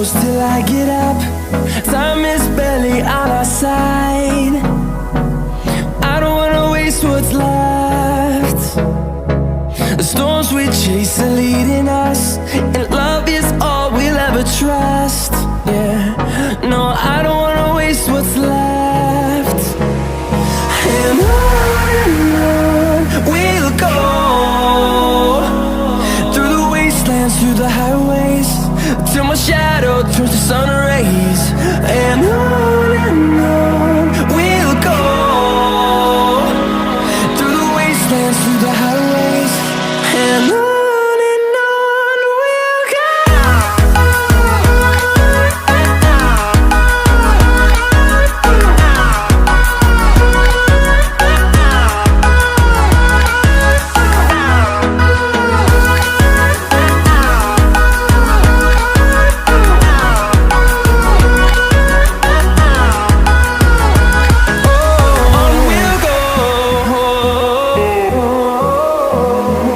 close till I get up. Time is barely on our side. I don't wanna waste what's left. The storms we chase are leading us, and love is all we'll ever trust. Yeah, no, I don't wanna waste what's left. And on we'll go, through the wastelands, through the highways, till my shadow turns to sun